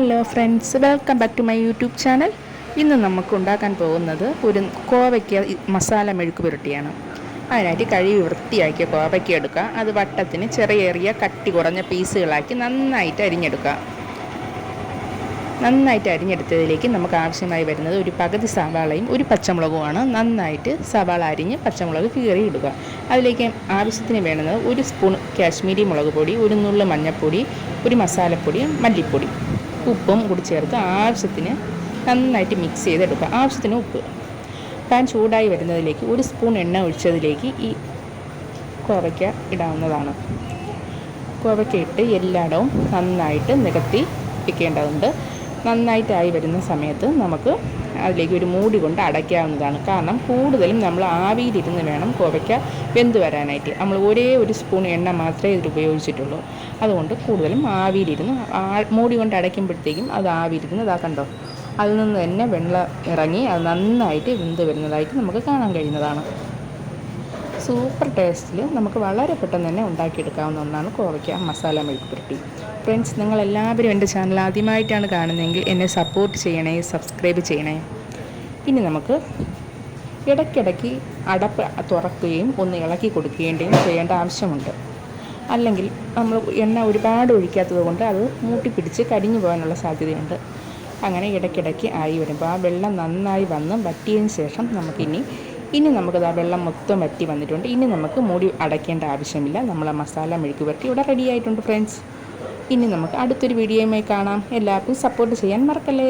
Hello friends, welcome back to my YouTube channel. ഇന്ന് നമുക്ക് ഉണ്ടാക്കാൻ പോകുന്നത് ഒരു കോവയ്ക്ക മസാല മെഴുക്ക് പുരട്ടിയാണ്. അതിനായിട്ട് കഴുകി വൃത്തിയാക്കിയ കോവയ്ക്ക എടുക്കുക. അത് വട്ടത്തിന് ചെറിയ കട്ടി കുറഞ്ഞ പീസുകളാക്കി നന്നായിട്ട് അരിഞ്ഞെടുക്കുക. നന്നായിട്ട് അരിഞ്ഞെടുത്തതിലേക്ക് നമുക്ക് ആവശ്യമായി വരുന്നത് ഒരു പകുതി സവാളയും ഒരു പച്ചമുളകുമാണ്. നന്നായിട്ട് സവാള അരിഞ്ഞ് പച്ചമുളക് കീറി ഇടുക. അതിലേക്ക് ആവശ്യത്തിന് വേണ്ടുന്നത് ഒരു സ്പൂൺ കാശ്മീരി മുളക് പൊടി, ഒരു നുള്ളു മഞ്ഞൾപ്പൊടി, ഒരു മസാലപ്പൊടി, മല്ലിപ്പൊടി, ഉപ്പും കൂടി ചേർത്ത് ആവശ്യത്തിന് നന്നായിട്ട് മിക്സ് ചെയ്തെടുക്കുക. ആവശ്യത്തിന് ഉപ്പ്. പാൻ ചൂടായി വരുന്നതിലേക്ക് ഒരു സ്പൂൺ എണ്ണ ഒഴിച്ചതിലേക്ക് ഈ കോവയ്ക്ക ഇടാവുന്നതാണ്. കോവയ്ക്ക ഇട്ട് എല്ലായിടവും നന്നായിട്ട് നികത്തി വയ്ക്കേണ്ടതുണ്ട്. നന്നായിട്ടായി വരുന്ന സമയത്ത് നമുക്ക് അതിലേക്ക് ഒരു മൂടി കൊണ്ട് അടയ്ക്കാവുന്നതാണ്. കാരണം കൂടുതലും നമ്മൾ ആവിയിലിരുന്ന് വേണം കോവയ്ക്ക വെന്ത് വരാനായിട്ട്. നമ്മൾ ഒരേ ഒരു സ്പൂൺ എണ്ണ മാത്രമേ ഇതിൽ ഉപയോഗിച്ചിട്ടുള്ളൂ. അതുകൊണ്ട് കൂടുതലും ആവിയിലിരുന്ന് മൂടി കൊണ്ട് അടയ്ക്കുമ്പോഴത്തേക്കും അത് ആവിയിലിരുന്ന് ഇതാ കണ്ടോ, അതിൽ നിന്ന് തന്നെ വെള്ളം ഇറങ്ങി അത് നന്നായിട്ട് വെന്ത് വരുന്നതായിട്ട് നമുക്ക് കാണാൻ കഴിയുന്നതാണ്. സൂപ്പർ ടേസ്റ്റിൽ നമുക്ക് വളരെ പെട്ടെന്ന് തന്നെ ഉണ്ടാക്കിയെടുക്കാവുന്ന ഒന്നാണ് കോവയ്ക്ക മസാല മെഴുക്ക് പുരട്ടി. ഫ്രണ്ട്സ്, നിങ്ങളെല്ലാവരും എൻ്റെ ചാനൽ ആദ്യമായിട്ടാണ് കാണുന്നതെങ്കിൽ എന്നെ സപ്പോർട്ട് ചെയ്യണേ, സബ്സ്ക്രൈബ് ചെയ്യണേ. ഇനി നമുക്ക് ഇടയ്ക്കിടയ്ക്ക് അടപ്പ് തുറക്കുകയും ഒന്ന് ഇളക്കി കൊടുക്കുകയും ചെയ്യേണ്ട ആവശ്യമുണ്ട്. അല്ലെങ്കിൽ നമ്മൾ എണ്ണ ഒരുപാട് ഒഴിക്കാത്തത് കൊണ്ട് അത് മൂട്ടിപ്പിടിച്ച് കരിഞ്ഞു പോകാനുള്ള സാധ്യതയുണ്ട്. അങ്ങനെ ഇടയ്ക്കിടയ്ക്ക് ആയി വരുമ്പോൾ ആ വെള്ളം നന്നായി വന്ന് വറ്റിയതിന് ശേഷം നമുക്കത് ആ വെള്ളം മൊത്തം വറ്റി വന്നിട്ടുണ്ട്. ഇനി നമുക്ക് മൂടി അടയ്ക്കേണ്ട ആവശ്യമില്ല. നമ്മൾ ആ മസാല മെഴുക്ക് പുരട്ടി ഇവിടെ റെഡി ആയിട്ടുണ്ട് ഫ്രണ്ട്സ്. ഇനി നമുക്ക് അടുത്തൊരു വീഡിയോയുമായി കാണാം. എല്ലാവർക്കും സപ്പോർട്ട് ചെയ്യാൻ മറക്കല്ലേ.